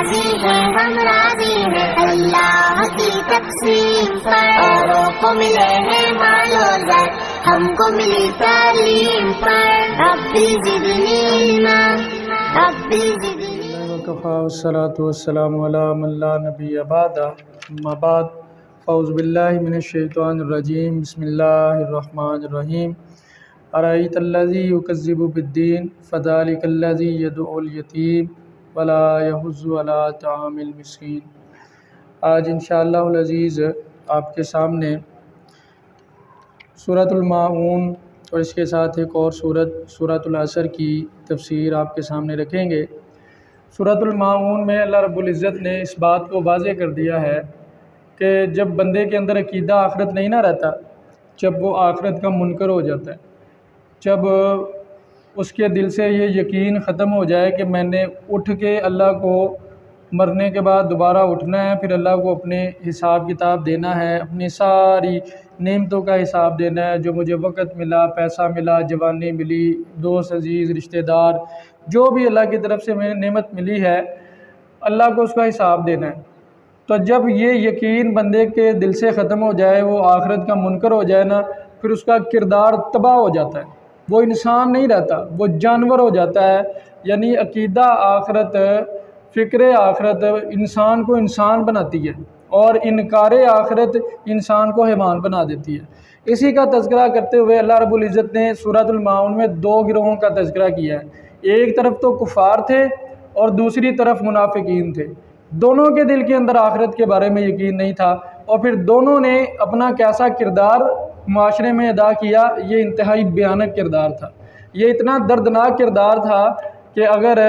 राजी हैं हम राजी हैं अल्लाह की तकसीम पर। औरों को मिले हैं मालो ज़र, हमको मिली तालीम पर। रब्बी ज़िदनी इल्मा, रब्बी ज़िदनी। वकफ़ा वस्सलातु वस्सलामु अला मन ला नबिय्य बअदा, अम्मा बाद, फ़ऊज़ु बिल्लाहि मिनश शैतानिर रजीम, बिस्मिल्लाहिर रहमानिर रहीम। अरअयतल्लज़ी युकज़्ज़िबु बिद्दीन फ़ज़ालिकल्लज़ी यदउल यतीम वला यहुज़्ज़ु अला तामिल मिस्कीन। आज इंशाअल्लाहुल अज़ीज़ आपके सामने सूरतुल माऊन और इसके साथ एक और सूरतुल असर की तफसीर आपके सामने रखेंगे। सूरतुल माऊन में अल्लाह रब्बुल इज़्ज़त ने इस बात को वाज़ेह कर दिया है कि जब बंदे के अंदर अकीदा आखिरत नहीं ना रहता, जब वो आखिरत का मुनकर हो जाता है, जब उसके दिल से ये यकीन ख़त्म हो जाए कि मैंने उठ के अल्लाह को मरने के बाद दोबारा उठना है, फिर अल्लाह को अपने हिसाब किताब देना है, अपनी सारी नेमतों का हिसाब देना है, जो मुझे वक़्त मिला, पैसा मिला, जवानी मिली, दोस्त अजीज़ रिश्तेदार, जो भी अल्लाह की तरफ से मैंने नेमत मिली है, अल्लाह को उसका हिसाब देना है। तो जब ये यकीन बंदे के दिल से ख़त्म हो जाए, वो आखिरत का मुनकर हो जाए ना, फिर उसका किरदार तबाह हो जाता है, वो इंसान नहीं रहता, वो जानवर हो जाता है। यानी अकीदा आखिरत, फ़िक्र आखिरत इंसान को इंसान बनाती है और इनकार आखिरत इंसान को हैवान बना देती है। इसी का तज़किरा करते हुए अल्लाह रब्बुल इज़्ज़त ने सूरतुल माऊन में दो गिरोहों का तज़किरा किया है। एक तरफ तो कुफ़ार थे और दूसरी तरफ मुनाफिकीन थे। दोनों के दिल के अंदर आखिरत के बारे में यकीन नहीं था और फिर दोनों ने अपना कैसा किरदार माशरे में अदा किया, ये इंतहाई भयानक किरदार था। ये इतना दर्दनाक किरदार था कि अगर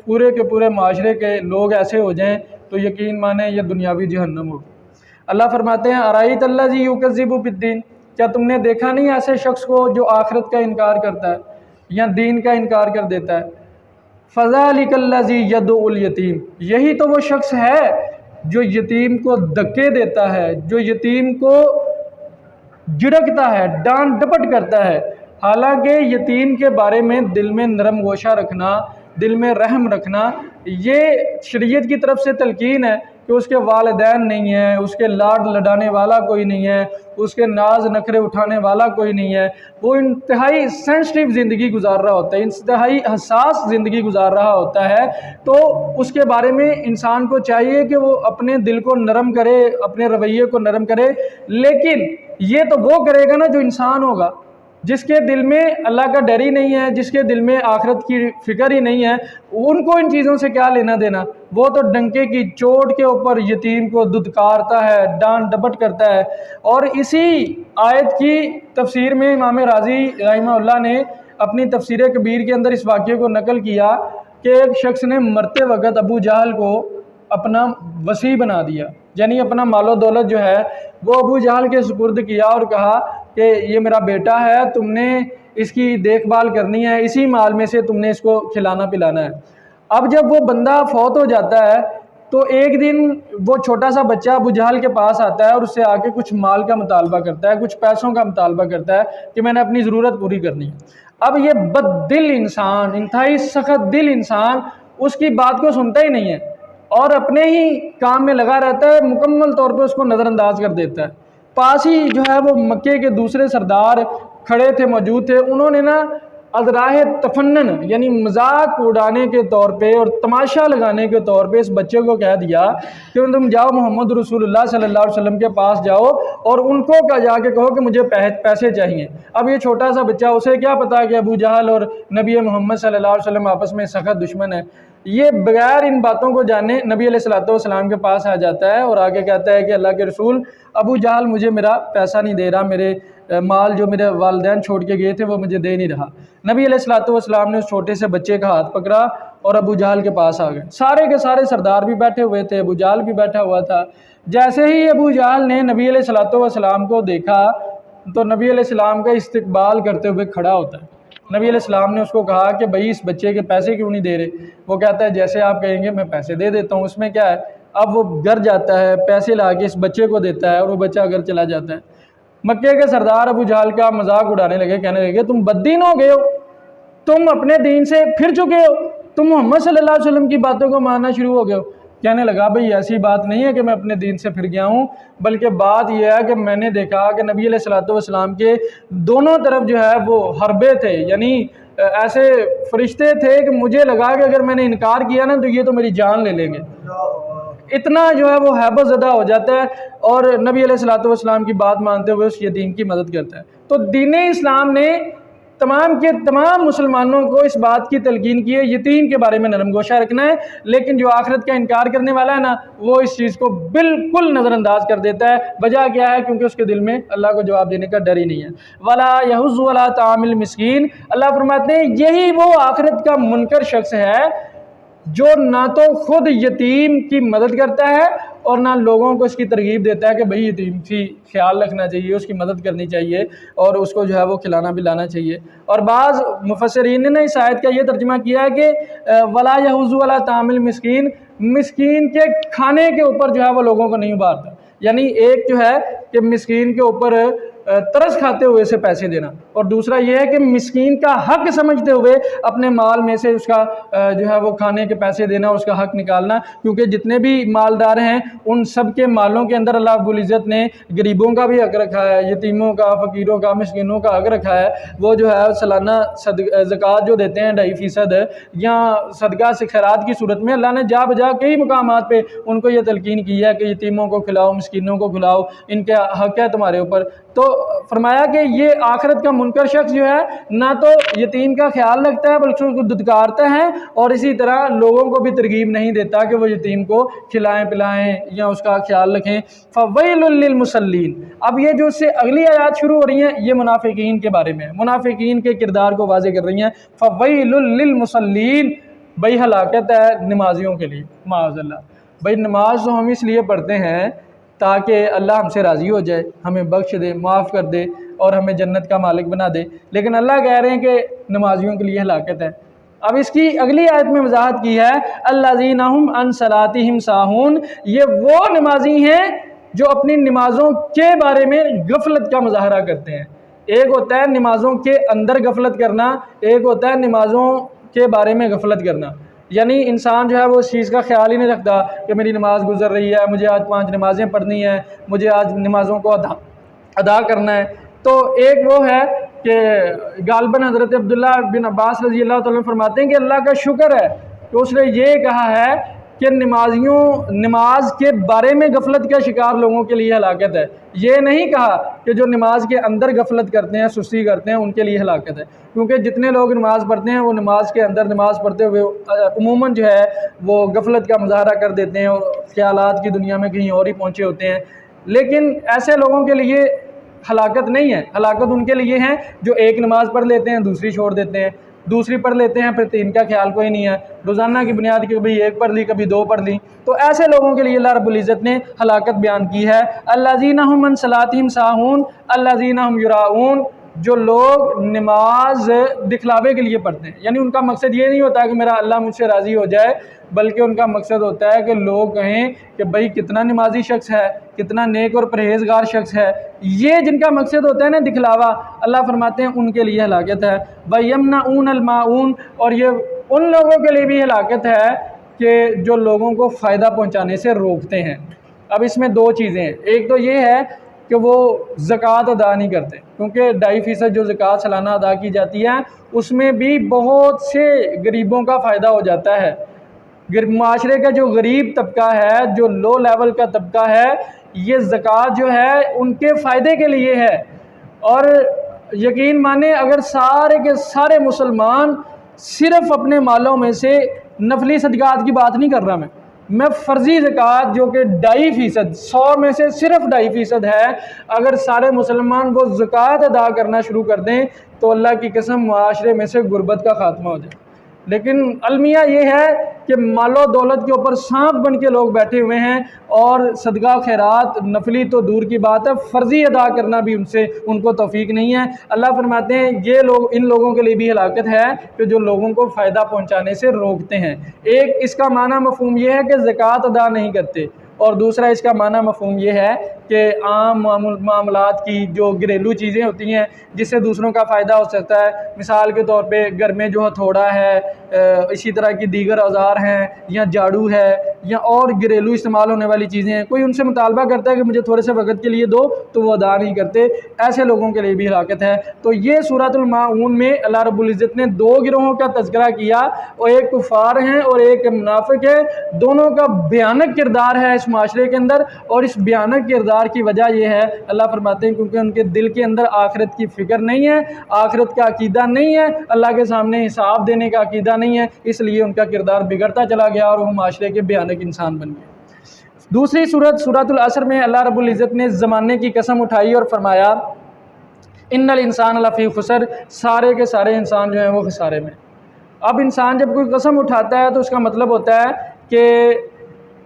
पूरे के पूरे माशरे के लोग ऐसे हो जाएं तो यकीन माने ये दुनियावी जहन्नम होगी। अल्लाह फरमाते हैं अरअयतल्लज़ी युकज़्ज़िबु बिद्दीन, क्या तुमने देखा नहीं ऐसे शख्स को जो आखिरत का इनकार करता है या दीन का इनकार कर देता है। फ़ज़ालिकल्लज़ी यदउल यतीम, यही तो वो शख्स है जो यतीम को धक्के देता है, जो यतीम को झिड़कता है, डांट डपट करता है। हालांकि यतीम के बारे में दिल में नरम गोशा रखना, दिल में रहम रखना, ये शरीयत की तरफ से तलकीन है कि उसके वालिदैन नहीं है, उसके लाड लडाने वाला कोई नहीं है, उसके नाज नखरे उठाने वाला कोई नहीं है। वो इंतहाई सेंसिटिव ज़िंदगी गुजार रहा होता है, इंतहाई हसास ज़िंदगी गुजार रहा होता है। तो उसके बारे में इंसान को चाहिए कि वो अपने दिल को नरम करे, अपने रवैये को नरम करे। लेकिन ये तो वो करेगा ना जो इंसान होगा, जिसके दिल में अल्लाह का डर ही नहीं है, जिसके दिल में आखिरत की फ़िक्र ही नहीं है, उनको इन चीज़ों से क्या लेना देना। वो तो डंके की चोट के ऊपर यतीम को दुदकारता है, डांट डपट करता है। और इसी आयत की तफसीर में इमाम राज़ी रहमहुल्लाह ने अपनी तफसीर कबीर के अंदर इस वाक़े को नकल किया कि एक शख्स ने मरते वक़्त अबू जहल को अपना वसी बना दिया, यानी अपना मालो दौलत जो है वो अबू जहल के सुपुर्द किया और कहा कि ये मेरा बेटा है, तुमने इसकी देखभाल करनी है, इसी माल में से तुमने इसको खिलाना पिलाना है। अब जब वो बंदा फौत हो जाता है तो एक दिन वो छोटा सा बच्चा अबू जहल के पास आता है और उससे आके कुछ माल का मुतालबा करता है, कुछ पैसों का मुतालबा करता है कि मैंने अपनी ज़रूरत पूरी करनी है। अब ये बददिल इंसान, इंतहाई सख्त दिल इंसान उसकी बात को सुनता ही नहीं है और अपने ही काम में लगा रहता है, मुकम्मल तौर पे उसको नज़रअंदाज कर देता है। पास ही जो है वो मक्के के दूसरे सरदार खड़े थे, मौजूद थे। उन्होंने ना अज़राह तफन्नन यानी मजाक उड़ाने के तौर पे और तमाशा लगाने के तौर पे इस बच्चे को कह दिया कि तुम जाओ मोहम्मद रसूलुल्लाह सल्लल्लाहु अलैहि वसल्लम के पास जाओ और उनको का जाके कहो कि मुझे पैसे चाहिए। अब ये छोटा सा बच्चा, उसे क्या पता कि अबू जहल और नबी मोहम्मद सल्लल्लाहु अलैहि वसल्लम आपस में सख्त दुश्मन है। ये बगैर इन बातों को जाने नबी अलैहिस्सलातु वस्सलाम के पास आ जाता है और आगे कहता है कि अल्लाह के रसूल, अबू जहल मुझे मेरा पैसा नहीं दे रहा, मेरे माल जो मेरे वालिदैन छोड़ के गए थे वो मुझे दे नहीं रहा। नबी अलैहिस्सलातु वस्सलाम ने उस छोटे से बच्चे का हाथ पकड़ा और अबू जहल के पास आ गए। सारे के सारे सरदार भी बैठे हुए थे, अबू जहल भी बैठा हुआ था। जैसे ही अबू जहल ने नबी अलैहिस्सलातु वस्सलाम को देखा तो नबी अलैहिस्सलाम का इस्तकबाल करते हुए खड़ा होता है। नबी अलैहिस्सलाम ने उसको कहा कि भाई इस बच्चे के पैसे क्यों नहीं दे रहे। वो कहता है जैसे आप कहेंगे मैं पैसे दे देता हूँ, उसमें क्या है। अब वो घर जाता है, पैसे ला के इस बच्चे को देता है और वो बच्चा घर चला जाता है। मक्के के सरदार अबू जहल का मजाक उड़ाने लगे, कहने लगे तुम बद्दीन हो गए हो, तुम अपने दीन से फिर चुके हो, तुम मोहम्मद सल्लल्लाहु अलैहि वसल्लम की बातों को मानना शुरू हो गए हो। कहने लगा भाई ऐसी बात नहीं है कि मैं अपने दीन से फिर गया हूँ, बल्कि बात यह है कि मैंने देखा कि नबी अलैहिस्सलाम के दोनों तरफ जो है वो हरबे थे, यानी ऐसे फरिश्ते थे कि मुझे लगा कि अगर मैंने इनकार किया ना तो ये तो मेरी जान ले लेंगे। इतना जो है वो हैबत ज़दा हो जाता है और नबी अलैहिस्सलाम की बात मानते हुए उस यतीम की मदद करता है। तो दीन इस्लाम ने तमाम के तमाम मुसलमानों को इस बात की तलकीन की है यतीम के बारे में नरम गोशा रखना है, लेकिन जो आखिरत का इनकार करने वाला है ना वो इस चीज़ को बिल्कुल नज़रअंदाज कर देता है। वजह क्या है? क्योंकि उसके दिल में अल्लाह को जवाब देने का डर ही नहीं है। वला यहुज़्ज़ु वला तामिल मिस्कीन, अल्लाह फरमाते हैं यही वो आखिरत का मुनकर शख्स है जो ना तो खुद यतीम की मदद करता है और ना लोगों को इसकी तरगीब देता है कि भाई यतीम की ख्याल रखना चाहिए, उसकी मदद करनी चाहिए और उसको जो है वो खिलाना पिलाना चाहिए। और बाज़ मुफस्सिरीन ने इस आयत का ये तर्जुमा किया है कि वला यहुज़्ज़ु वला तामिल मिस्कीन, मिस्कीन के खाने के ऊपर जो है वो लोगों को नहीं उबारता। यानी एक जो है कि मिस्कीन के ऊपर तरस खाते हुए से पैसे देना, और दूसरा ये है कि मिस्कीन का हक समझते हुए अपने माल में से उसका जो है वो खाने के पैसे देना, उसका हक निकालना। क्योंकि जितने भी मालदार हैं उन सब के मालों के अंदर अल्लाह रब्बुल इज़्ज़त ने गरीबों का भी हक रखा है, यतीमों का, फ़कीरों का, मिस्कीनों का हक रखा है। वो जो है सालाना ज़कात जो देते हैं 2.5% या सदका से खैरात की सूरत में, अल्लाह ने जा बजा कई मुकामात पे उनको ये तलकीन की है कि यतीमों को खिलाओ, मिस्कीनों को खिलाओ, इनके हक है तुम्हारे ऊपर। तो फरमाया कि ये आखिरत का मुनकर शख्स जो है ना तो यतीम का ख्याल रखता है बल्कि उसको दुदकारता है और इसी तरह लोगों को भी तरगीब नहीं देता कि वो यतीम को खिलाएं पिलाएं या उसका ख्याल रखें। फ़वैलुल लिल मुसल्लीन, अब ये जो इससे अगली आयत शुरू हो रही हैं ये मुनाफिकीन के बारे में, मुनाफिकीन के किरदार को वाज़े कर रही हैं। फ़वैलुल लिल मुसल्लीन, भाई हलाकत है नमाजियों के लिए, माअज़ल्लाह। भाई नमाज तो हम इसलिए पढ़ते हैं ताकि अल्लाह हमसे राज़ी हो जाए, हमें बख्श दे, माफ़ कर दे और हमें जन्नत का मालिक बना दे, लेकिन अल्लाह कह रहे हैं कि नमाजियों के लिए हलाकत है। अब इसकी अगली आयत में वजाहत की है अल्लज़ीना हुम अन सलातिहिम साहून, ये वो नमाजी हैं जो अपनी नमाज़ों के बारे में गफलत का मुजाहरा करते हैं। एक होता है नमाज़ों के अंदर गफलत करना, एक होता है नमाज़ों के बारे में गफलत करना। यानी इंसान जो है वो इस चीज़ का ख्याल ही नहीं रखता कि मेरी नमाज़ गुजर रही है, मुझे आज 5 नमाज़ें पढ़नी हैं, मुझे आज नमाज़ों को अदा करना है। तो एक वो है कि गालबन हज़रत अब्दुल्ला बिन अब्बास रज़ी अल्लाह तआला फरमाते हैं कि अल्लाह का शुक्र है कि उसने ये कहा है कि नमाज के बारे में गफलत का शिकार लोगों के लिए हलाकत है। ये नहीं कहा कि जो नमाज के अंदर गफलत करते हैं, सुस्ती करते हैं, उनके लिए हलाकत है। क्योंकि जितने लोग नमाज़ पढ़ते हैं वो नमाज के अंदर नमाज़ पढ़ते हुए उमूमन जो है वो गफलत का मुजाहरा कर देते हैं और ख्यालात की दुनिया में कहीं और ही पहुँचे होते हैं। लेकिन ऐसे लोगों के लिए हलाकत नहीं है, हलाकत उनके लिए है जो एक नमाज़ पढ़ लेते हैं, दूसरी छोड़ देते हैं, दूसरी पढ़ लेते हैं, फिर 3 का ख्याल कोई नहीं है, रोज़ाना की बुनियाद की कभी 1 पढ़ ली, कभी 2 पढ़ ली। तो ऐसे लोगों के लिए अल्लाह रब्बुल इज़्ज़त ने हलाकत बयान की है। अल्लज़ीना हुम अन सलातिहिम साहून अल्लज़ीना हुम युराऊन, जो लोग नमाज दिखलावे के लिए पढ़ते हैं, यानी उनका मकसद ये नहीं होता है कि मेरा अल्लाह मुझसे राज़ी हो जाए, बल्कि उनका मकसद होता है कि लोग कहें कि भाई कितना नमाजी शख्स है, कितना नेक और परहेजगार शख्स है। ये जिनका मकसद होता है ना दिखलावा, अल्लाह फरमाते हैं उनके लिए हलाकत है। वयमनऊन अलमाऊन, और ये उन लोगों के लिए भी हलाकत है कि जो लोगों को फ़ायदा पहुँचाने से रोकते हैं। अब इसमें 2 चीज़ें हैं, एक तो ये है कि वो ज़कात अदा नहीं करते, क्योंकि 2.5% जो ज़कात सालाना अदा की जाती है उसमें भी बहुत से गरीबों का फ़ायदा हो जाता है। माशरे का जो गरीब तबका है, जो लो लेवल का तबका है, ये ज़कात जो है उनके फ़ायदे के लिए है। और यकीन माने अगर सारे के सारे मुसलमान सिर्फ़ अपने मालों में से नफली सदक़ात की बात नहीं कर रहा मैं फ़र्ज़ी ज़कात जो कि 2.5%, 100 में से सिर्फ 2.5% है, अगर सारे मुसलमान वो ज़कात अदा करना शुरू कर दें तो अल्लाह की कसम माशरे में से गुर्बत का ख़ात्मा हो जाए। लेकिन अलमिया ये है कि मालो दौलत के ऊपर सांप बन के लोग बैठे हुए हैं और सदका खैरात नफली तो दूर की बात है, फ़र्ज़ी अदा करना भी उनको तौफीक नहीं है। अल्लाह फरमाते हैं ये लोग, इन लोगों के लिए भी हलाकत है कि जो लोगों को फ़ायदा पहुँचाने से रोकते हैं। एक इसका माना मफ़हूम ये है कि ज़कात अदा नहीं करते, और दूसरा इसका माना मफ़हूम ये है कि आम मामलात की जो घरेलू चीज़ें होती हैं जिससे दूसरों का फ़ायदा हो सकता है, मिसाल के तौर पे घर में जो हथौड़ा है, इसी तरह की दीगर औजार हैं या झाड़ू है या और घरेलू इस्तेमाल होने वाली चीज़ें हैं, कोई उनसे मुतालबा करता है कि मुझे थोड़े से वक्त के लिए दो तो वो अदा नहीं करते, ऐसे लोगों के लिए भी हलाकत है। तो ये सूरतुल माऊन में अल्लाह रब्बुल इज़्ज़त ने दो गिरोहों का तज़किरा किया, और एक कुफ़ार हैं और एक मुनाफिक है। दोनों का भयानक किरदार है इस माशरे के अंदर, और इस भयानक किरदार की वजह यह है, अल्लाह फरमाते हैं, क्योंकि उनके दिल के अंदर आखिरत की फ़िक्र नहीं है, आखिरत का अकीदा नहीं है, अल्लाह के सामने हिसाब देने का अकीदा नहीं है, इसलिए उनका किरदार बिगड़ता चला गया और वो माशरे के भयानक इंसान बन गए। दूसरी सूरतुल असर में अल्लाह रब्बुल इज़्ज़त ने ज़माने की कसम उठाई और फरमाया इन्नल इंसान लफ़ी खुसर, सारे के सारे इंसान जो हैं वो खसारे में। अब इंसान जब कोई कसम उठाता है तो उसका मतलब होता है कि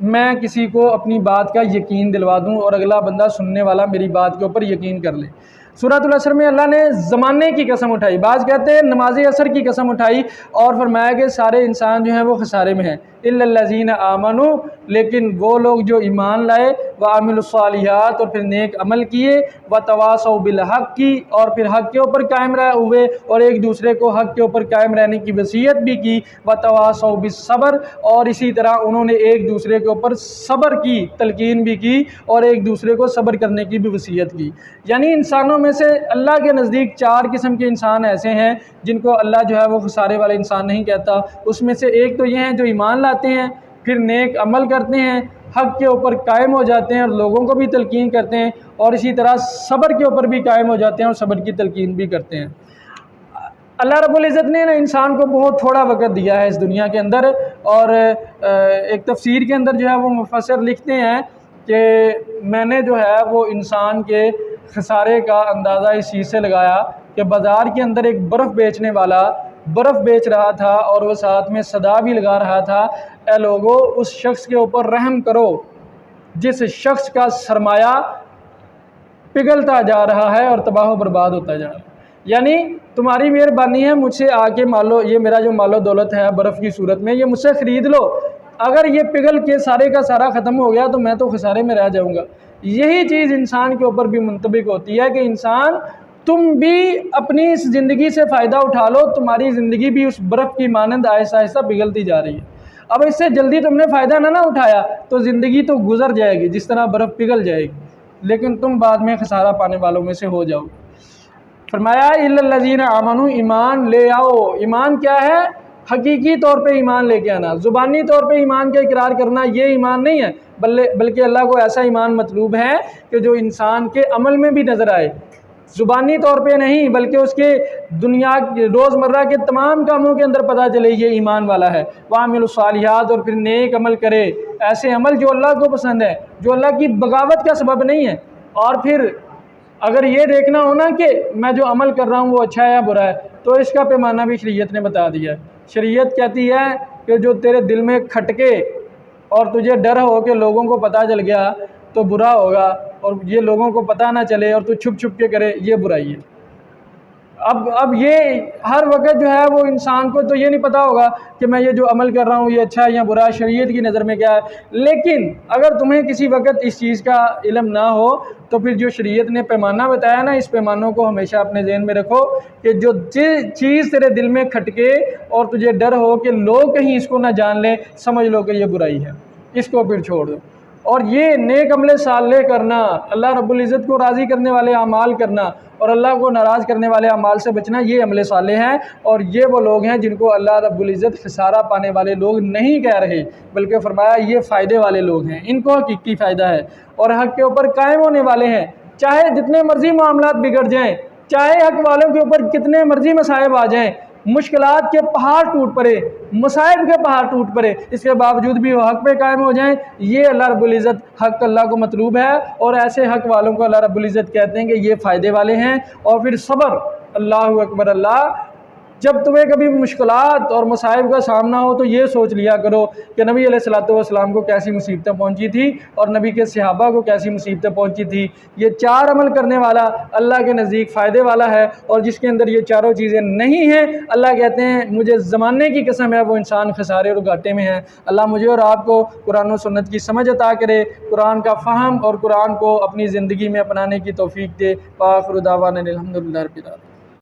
मैं किसी को अपनी बात का यकीन दिलवा दूं और अगला बंदा सुनने वाला मेरी बात के ऊपर यकीन कर ले। सूरतुल असर में अल्लाह ने ज़माने की कसम उठाई, बाज़ कहते हैं नमाज असर की कसम उठाई और फरमाया कि सारे इंसान जो हैं वो खसारे में हैं, इल्लल्लज़ीना आमनू, लेकिन वो लोग जो ईमान लाए, व अमिलुस्सालिहात, और फिर नेक अमल किए, व तवासौ बिल हक़ की, और फिर हक़ के ऊपर कायम रहे हुए और एक दूसरे को हक़ के ऊपर कायम रहने की वसीयत भी की, व तवासौ बिस्सब्र, और इसी तरह उन्होंने एक दूसरे के ऊपर सब्र की तलकीन भी की और एक दूसरे को सब्र करने की भी वसीयत की। यानी इंसानों में से अल्लाह के नज़दीक चार किस्म के इंसान ऐसे हैं जिनको अल्लाह जो है वो खसारे वाले इंसान नहीं कहता। उसमें से एक तो ये हैं जो ईमान लाते हैं, फिर नेक अमल करते हैं, हक़ के ऊपर कायम हो जाते हैं और लोगों को भी तलकीन करते हैं, और इसी तरह सब्र के ऊपर भी कायम हो जाते हैं और सब्र की तलकीन भी करते हैं। अल्लाह रब्बुल इज़्ज़त ने ना इंसान को बहुत थोड़ा वक्त दिया है इस दुनिया के अंदर, और एक तफसीर के अंदर जो है वो मुफस्सिर लिखते हैं कि मैंने जो है वो इंसान के खसारे का अंदाज़ा इस चीज़ से लगाया कि बाज़ार के अंदर एक बर्फ़ बेचने वाला बर्फ़ बेच रहा था और वह साथ में सदा भी लगा रहा था, ए लोगो उस शख्स के ऊपर रहम करो जिस शख्स का सरमाया पिघलता जा रहा है और तबाह बर्बाद होता जा रहा है। यानी तुम्हारी मेहरबानी है, मुझसे आके मान लो ये मेरा जो मालो दौलत है बर्फ़ की सूरत में, ये मुझसे ख़रीद लो, अगर ये पिघल के सारे का सारा ख़त्म हो गया तो मैं तो खसारे में रह जाऊँगा। यही चीज़ इंसान के ऊपर भी मुंतबिक होती है कि इंसान तुम भी अपनी इस ज़िंदगी से फ़ायदा उठा लो, तुम्हारी ज़िंदगी भी उस बर्फ़ की मानंद आहिस्ता आहिस्ता पिघलती जा रही है। अब इससे जल्दी तुमने फ़ायदा ना उठाया तो ज़िंदगी तो गुजर जाएगी जिस तरह बर्फ़ पिघल जाएगी, लेकिन तुम बाद में खसारा पाने वालों में से हो जाओगे। फरमाया इल्लल्लज़ीना आमनू, ईमान ले आओ। ईमान क्या है? हकीकी तौर पे ईमान लेके आना, ज़ुबानी तौर पे ईमान का इकरार करना ये ईमान नहीं है, बल्कि अल्लाह को ऐसा ईमान मतलूब है कि जो इंसान के अमल में भी नज़र आए, ज़ुबानी तौर पे नहीं बल्कि उसके दुनिया रोज़मर्रा के तमाम कामों के अंदर पता चले ये ईमान वाला है। वामिलुस्सालिहात, और फिर नेक अमल करे, ऐसे अमल जो अल्लाह को पसंद है, जो अल्लाह की बगावत का सबब नहीं है। और फिर अगर ये देखना हो ना कि मैं जो अमल कर रहा हूँ वो अच्छा है या बुरा है, तो इसका पैमाना भी शरीयत ने बता दिया है। शरीयत कहती है कि जो तेरे दिल में खटके और तुझे डर हो कि लोगों को पता चल गया तो बुरा होगा, और ये लोगों को पता ना चले और तू छुप छुप के करे, ये बुराई है। अब ये हर वक्त जो है वो इंसान को तो ये नहीं पता होगा कि मैं ये जो अमल कर रहा हूँ ये अच्छा है या बुरा है, शरीयत की नज़र में क्या है। लेकिन अगर तुम्हें किसी वक्त इस चीज़ का इल्म ना हो तो फिर जो शरीयत ने पैमाना बताया ना, इस पैमानों को हमेशा अपने ज़हन में रखो कि जो चीज़ तेरे दिल में खटके और तुझे डर हो कि लोग कहीं इसको ना जान लें, समझ लो कि ये बुराई है, इसको फिर छोड़ दो। और ये नेक अमले साले करना, अल्लाह रब्बुल इज़्ज़त को राज़ी करने वाले अमाल करना और अल्लाह को नाराज़ करने वाले अमाल से बचना, ये अमले साले हैं। और ये वो लोग हैं जिनको अल्लाह रब्बुल इज़्ज़त खसारा पाने वाले लोग नहीं कह रहे, बल्कि फरमाया ये फ़ायदे वाले लोग हैं, इनको हकीकी फ़ायदा है और हक़ के ऊपर कायम होने वाले हैं। चाहे जितने मर्ज़ी मामलात बिगड़ जाएँ, चाहे हक़ वालों के ऊपर कितने मर्ज़ी मसाइब आ जाएँ, मुश्किलात के पहाड़ टूट पड़े, मसाइब के पहाड़ टूट पड़े, इसके बावजूद भी वो हक़ पे कायम हो जाएं, ये अल्लाह रब्बुल इज़्ज़त हक़ अल्लाह को मतलूब है। और ऐसे हक़ वालों को अल्लाह रब्बुल इज़्ज़त कहते हैं कि ये फ़ायदे वाले हैं। और फिर सब्र, अल्लाहु अकबर, अल्लाह जब तुम्हें कभी मुश्किलात और मसाइब का सामना हो तो ये सोच लिया करो कि नबी अलैहिस्सलातु वस्सलाम को कैसी मुसीबतें पहुंची थी और नबी के सहाबा को कैसी मुसीबतें पहुंची थी। ये 4 अमल करने वाला अल्लाह के नज़दीक फ़ायदे वाला है, और जिसके अंदर ये चारों चीज़ें नहीं हैं, अल्लाह कहते हैं मुझे ज़माने की कसम है वो इंसान खसारे और घाटे में है। अल्लाह मुझे और आपको कुरान और सुन्नत की समझ अता करे, कुरान का फ़हम और कुरान को अपनी ज़िंदगी में अपनाने की तौफ़ीक दे। आखिर दावाना अनिल हम्दुलिल्लाहि रब्बिल आलमीन।